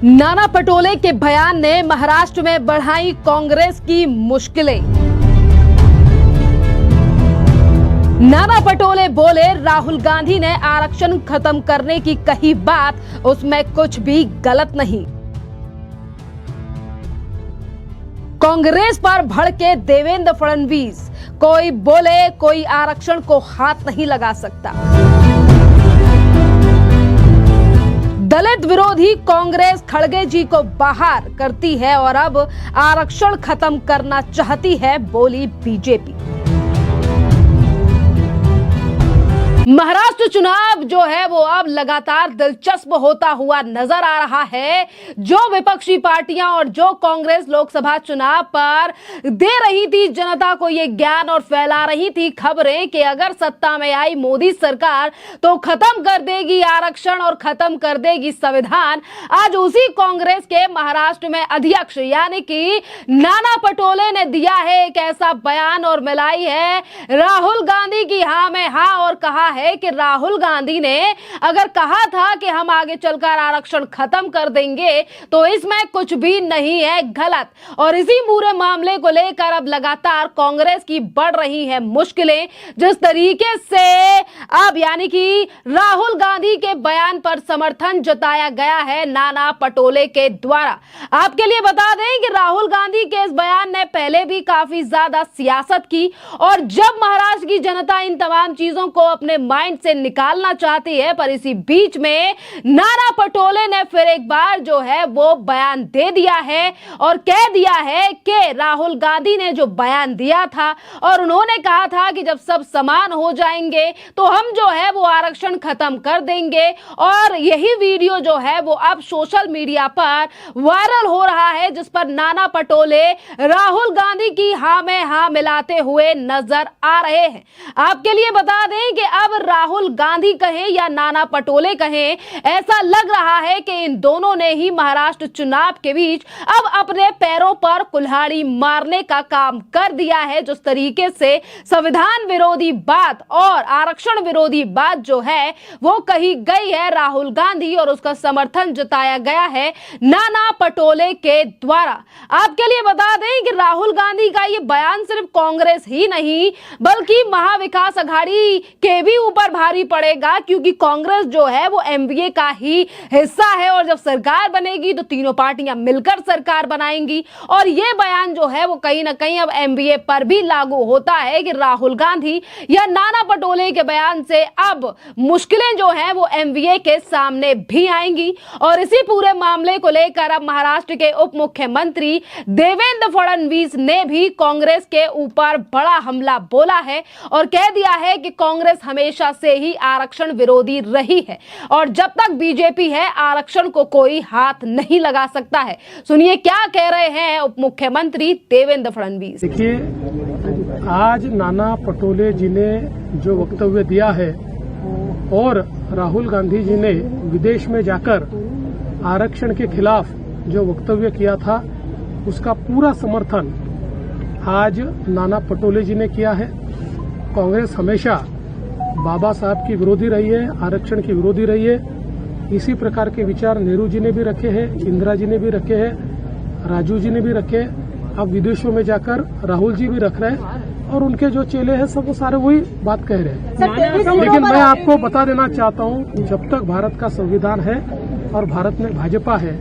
नाना पटोले के बयान ने महाराष्ट्र में बढ़ाई कांग्रेस की मुश्किलें। नाना पटोले बोले, राहुल गांधी ने आरक्षण खत्म करने की कही बात, उसमें कुछ भी गलत नहीं। कांग्रेस पर भड़के देवेंद्र फडणवीस, कोई बोले कोई आरक्षण को हाथ नहीं लगा सकता। दलित विरोधी कांग्रेस खड़गे जी को बाहर करती है और अब आरक्षण खत्म करना चाहती है, बोली बीजेपी। महाराष्ट्र चुनाव जो है वो अब लगातार दिलचस्प होता हुआ नजर आ रहा है। जो विपक्षी पार्टियां और जो कांग्रेस लोकसभा चुनाव पर दे रही थी जनता को ये ज्ञान और फैला रही थी खबरें कि अगर सत्ता में आई मोदी सरकार तो खत्म कर देगी आरक्षण और खत्म कर देगी संविधान, आज उसी कांग्रेस के महाराष्ट्र में अध्यक्ष यानी कि नाना पटोले ने दिया है एक ऐसा बयान और मिलाई है राहुल गांधी की हां में हां और कहा है कि राहुल गांधी ने अगर कहा था कि हम आगे चलकर आरक्षण खत्म कर देंगे तो इसमें कुछ भी नहीं है गलत। और इसी पूरे मामले को लेकर अब लगातार कांग्रेस की बढ़ रही है मुश्किलें। जिस तरीके से अब यानी कि राहुल गांधी के बयान पर समर्थन जताया गया है नाना पटोले के द्वारा। आपके लिए बता दें कि राहुल गांधी के इस बयान ने पहले भी काफी ज्यादा सियासत की और जब महाराष्ट्र की जनता इन तमाम चीजों को अपने माइंड से निकालना चाहती है, पर इसी बीच में नाना पटोले ने फिर एक बार जो है वो बयान दे दिया है और कह दिया है कि राहुल गांधी ने जो बयान दिया था और उन्होंने कहा था कि जब सब समान हो जाएंगे तो हम जो है वो आरक्षण खत्म कर देंगे। और यही वीडियो जो है वो अब सोशल मीडिया पर वायरल हो रहा है, जिस पर नाना पटोले राहुल गांधी की हां में हां मिलाते हुए नजर आ रहे हैं। आपके लिए बता दें कि अब राहुल गांधी कहें या नाना पटोले कहें, ऐसा लग रहा है कि इन दोनों ने ही महाराष्ट्र चुनाव के बीच अब अपने पैरों पर कुल्हाड़ी मारने का काम कर दिया है। जिस तरीके से संविधान विरोधी बात और आरक्षण विरोधी बात जो है वो कही गई है राहुल गांधी और उसका समर्थन जताया गया है नाना पटोले के द्वारा। आपके लिए बता दें कि राहुल गांधी का ये बयान सिर्फ कांग्रेस ही नहीं बल्कि महाविकास अघाड़ी के भी ऊपर भारी पड़ेगा, क्योंकि कांग्रेस जो है वो एमवीए का ही हिस्सा है और जब सरकार बनेगी तो तीनों पार्टियां मिलकर सरकार बनाएंगी। और ये बयान जो है वो कहीं ना कहीं अब एमवीए पर भी लागू होता है कि राहुल गांधी या नाना पटोले के बयान से अब मुश्किलें जो हैं वो एमवीए के सामने भी आएंगी। और इसी पूरे मामले को लेकर अब महाराष्ट्र के उप मुख्यमंत्री देवेंद्र फडणवीस ने भी कांग्रेस के ऊपर बड़ा हमला बोला है और कह दिया है कि कांग्रेस हमेशा से ही आरक्षण विरोधी रही है और जब तक बीजेपी है आरक्षण को कोई हाथ नहीं लगा सकता है। सुनिए क्या कह रहे हैं उप मुख्यमंत्री देवेंद्र फडणवीस। देखिए, आज नाना पटोले जी ने जो वक्तव्य दिया है और राहुल गांधी जी ने विदेश में जाकर आरक्षण के खिलाफ जो वक्तव्य किया था उसका पूरा समर्थन आज नाना पटोले जी ने किया है। कांग्रेस हमेशा बाबा साहब की विरोधी रही है, आरक्षण की विरोधी रही है। इसी प्रकार के विचार नेहरू जी ने भी रखे हैं, इंदिरा जी ने भी रखे हैं, राजू जी ने भी रखे। अब विदेशों में जाकर राहुल जी भी रख रहे हैं और उनके जो चेले हैं सब वो सारे वही बात कह रहे हैं। लेकिन मैं आपको बता देना चाहता हूँ, जब तक भारत का संविधान है और भारत में भाजपा है,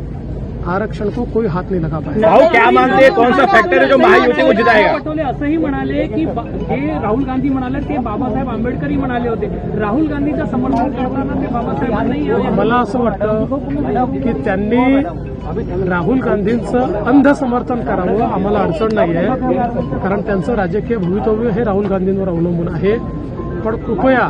आरक्षण को कोई हाथ नहीं लगा पाएगा। भाऊ क्या मानते हैं, कौन सा फॅक्टर आहे जो महायुती को जिताएगा? पटोले असंही म्हणाले की हे राहुल गांधी म्हणाले ते बाबासाहेब आंबेडकरही म्हणाले होते, राहुल गांधीचं समर्थन करताना ते बाबासाहेबांनाही मला असं वाटतं की त्यांनी राहुल गांधींचं अंध समर्थन करावं, आम्हाला अडचण नाही आहे, कारण त्यांचं राजकीय भवितव्य हे राहुल गांधींवर अवलंबून आहे। पण कृपया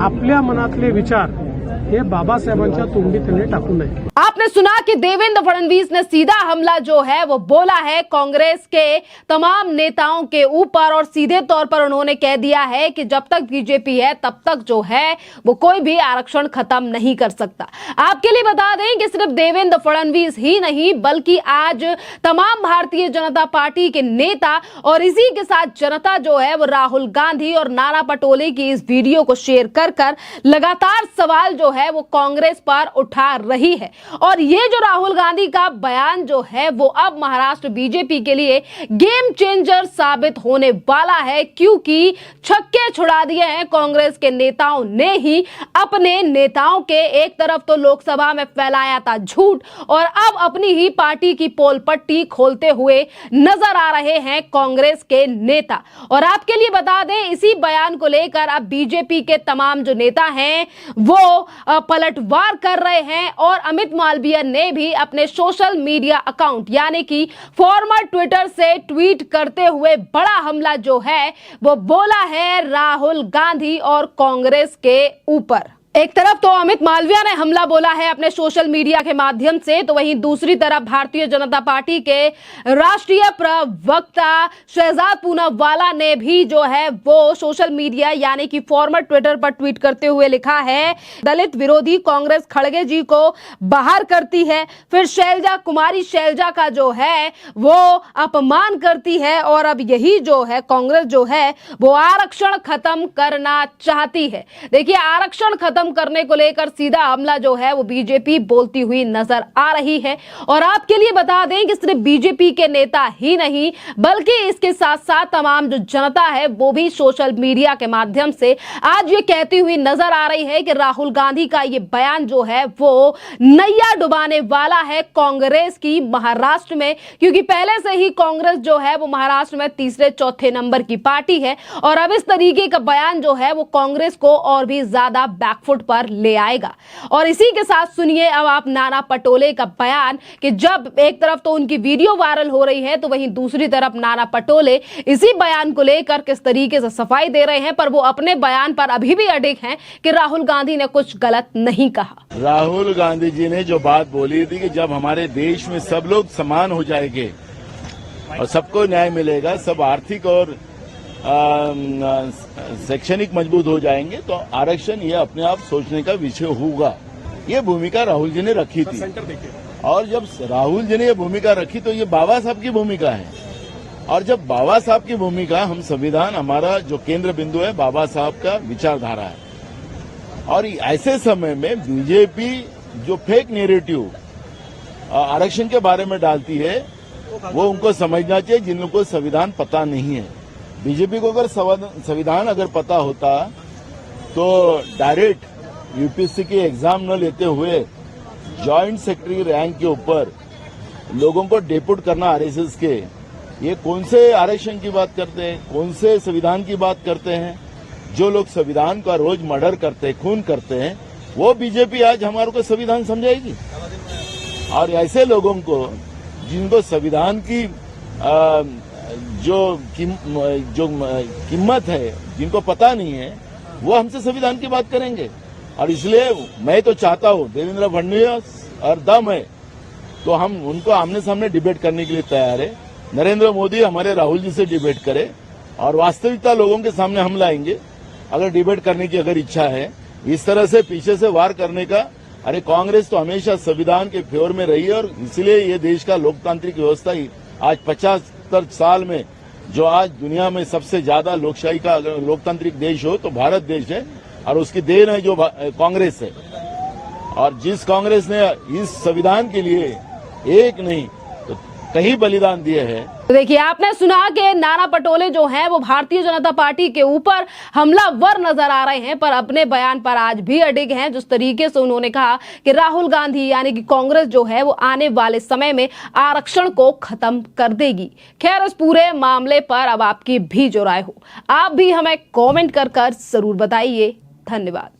आपल्या मनातले विचार हे बाबासाहेबांच्या तोंडी त्यांनी टाकू नये। आपने सुना कि देवेंद्र फडणवीस ने सीधा हमला जो है वो बोला है कांग्रेस के तमाम नेताओं के ऊपर और सीधे तौर पर उन्होंने कह दिया है कि जब तक बीजेपी है तब तक जो है वो कोई भी आरक्षण खत्म नहीं कर सकता। आपके लिए बता दें कि सिर्फ देवेंद्र फडणवीस ही नहीं बल्कि आज तमाम भारतीय जनता पार्टी के नेता और इसी के साथ जनता जो है वो राहुल गांधी और नाना पटोले की इस वीडियो को शेयर कर लगातार सवाल जो है वो कांग्रेस पर उठा रही है। और ये जो राहुल गांधी का बयान जो है वो अब महाराष्ट्र बीजेपी के लिए गेम चेंजर साबित होने वाला है, क्योंकि छक्के छुड़ा दिए हैं कांग्रेस के नेताओं ने ही। अपने नेताओं के एक तरफ तो लोकसभा में फैलाया था झूठ और अब अपनी ही पार्टी की पोल पट्टी खोलते हुए नजर आ रहे हैं कांग्रेस के नेता। और आपके लिए बता दें, इसी बयान को लेकर अब बीजेपी के तमाम जो नेता हैं वो पलटवार कर रहे हैं और अमित मालवीय ने भी अपने सोशल मीडिया अकाउंट यानी कि फॉर्मर ट्विटर से ट्वीट करते हुए बड़ा हमला जो है वो बोला है राहुल गांधी और कांग्रेस के ऊपर। एक तरफ तो अमित मालवीय ने हमला बोला है अपने सोशल मीडिया के माध्यम से, तो वहीं दूसरी तरफ भारतीय जनता पार्टी के राष्ट्रीय प्रवक्ता शहजाद पूनावाला ने भी जो है वो सोशल मीडिया यानी कि फॉर्मर ट्विटर पर ट्वीट करते हुए लिखा है, दलित विरोधी कांग्रेस खड़गे जी को बाहर करती है, फिर शैलजा कुमारी शैलजा का जो है वो अपमान करती है और अब यही जो है कांग्रेस जो है वो आरक्षण खत्म करना चाहती है। देखिए, आरक्षण खत्म करने को लेकर सीधा हमला जो है वो बीजेपी बोलती हुई नजर आ रही है। और आपके लिए बता दें कि सिर्फ बीजेपी के नेता ही नहीं बल्कि इसके साथ साथ तमाम जो जनता है वो भी सोशल मीडिया के माध्यम से आज ये कहती हुई नजर आ रही है कि राहुल गांधी का ये बयान जो है वो नैया डुबाने वाला है कांग्रेस की महाराष्ट्र में, क्योंकि पहले से ही कांग्रेस जो है वो महाराष्ट्र में तीसरे चौथे नंबर की पार्टी है और अब इस तरीके का बयान जो है वो कांग्रेस को और भी ज्यादा बैकफुट पर ले आएगा। और इसी के साथ सुनिए अब आप नाना पटोले का बयान कि जब एक तरफ तो उनकी वीडियो वायरल हो रही है तो वहीं दूसरी तरफ नाना पटोले इसी बयान को लेकर किस तरीके से सफाई दे रहे हैं, पर वो अपने बयान पर अभी भी अडिग हैं कि राहुल गांधी ने कुछ गलत नहीं कहा। राहुल गांधी जी ने जो बात बोली थी कि जब हमारे देश में सब लोग समान हो जाएंगे और सबको न्याय मिलेगा, सब आर्थिक और शैक्षणिक मजबूत हो जाएंगे तो आरक्षण ये अपने आप सोचने का विषय होगा। ये भूमिका राहुल जी ने रखी थी और जब राहुल जी ने ये भूमिका रखी तो ये बाबा साहब की भूमिका है और जब बाबा साहब की भूमिका, हम संविधान हमारा जो केंद्र बिंदु है बाबा साहब का विचारधारा है और ऐसे समय में बीजेपी जो फेक नैरेटिव आरक्षण के बारे में डालती है वो उनको समझना चाहिए जिनको संविधान पता नहीं है। बीजेपी को अगर संविधान अगर पता होता तो डायरेक्ट यूपीएससी की एग्जाम न लेते हुए जॉइंट सेक्रेटरी रैंक के ऊपर लोगों को डेपुट करना आरएसएस के, ये कौन से आरक्षण की बात करते हैं, कौन से संविधान की बात करते हैं? जो लोग संविधान का रोज मर्डर करते हैं, खून करते हैं, वो बीजेपी आज हमारे को संविधान समझाएगी। और ऐसे लोगों को जिनको संविधान की जो कीमत है, जिनको पता नहीं है, वो हमसे संविधान की बात करेंगे। और इसलिए मैं तो चाहता हूं देवेंद्र फडणवीस और दम है तो हम उनको आमने सामने डिबेट करने के लिए तैयार है। नरेंद्र मोदी हमारे राहुल जी से डिबेट करे और वास्तविकता लोगों के सामने हम लाएंगे। अगर डिबेट करने की अगर इच्छा है, इस तरह से पीछे से वार करने का, अरे कांग्रेस तो हमेशा संविधान के फेवर में रही है और इसलिए ये देश का लोकतांत्रिक व्यवस्था ही आज 75 साल में जो आज दुनिया में सबसे ज्यादा लोकशाही का अगर लोकतांत्रिक देश हो तो भारत देश है और उसकी देन है जो कांग्रेस है। और जिस कांग्रेस ने इस संविधान के लिए एक नहीं तो कई बलिदान दिए हैं। तो देखिए, आपने सुना कि नाना पटोले जो हैं वो भारतीय जनता पार्टी के ऊपर हमलावर नजर आ रहे हैं, पर अपने बयान पर आज भी अडिग हैं। जिस तरीके से उन्होंने कहा कि राहुल गांधी यानी कि कांग्रेस जो है वो आने वाले समय में आरक्षण को खत्म कर देगी। खैर, इस पूरे मामले पर अब आपकी भी जो राय हो, आप भी हमें कॉमेंट कर जरूर बताइए। धन्यवाद।